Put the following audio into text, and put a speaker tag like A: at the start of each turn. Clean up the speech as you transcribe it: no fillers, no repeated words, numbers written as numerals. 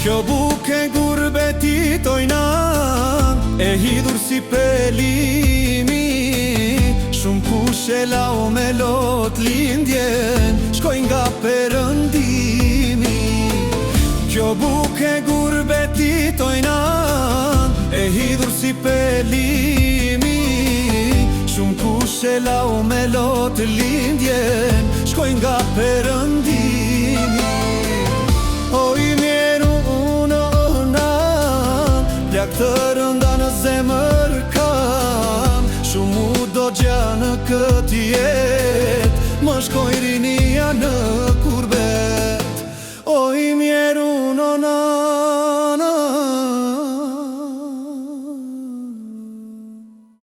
A: Kjo buke gurbetit ojnan, e hidhur si pelimi. Shumë kushe lau me lot lindjen, shkoj nga perëndimi. Kjo buke gurbetit ojnan, e hidhur si pelimi. Shumë kushe lau me lot lindjen, shkoj nga perëndimi. Oj mjeru plak të rënda në zemër kam, shumë u do gja në këtë jet, më shkoj rinia në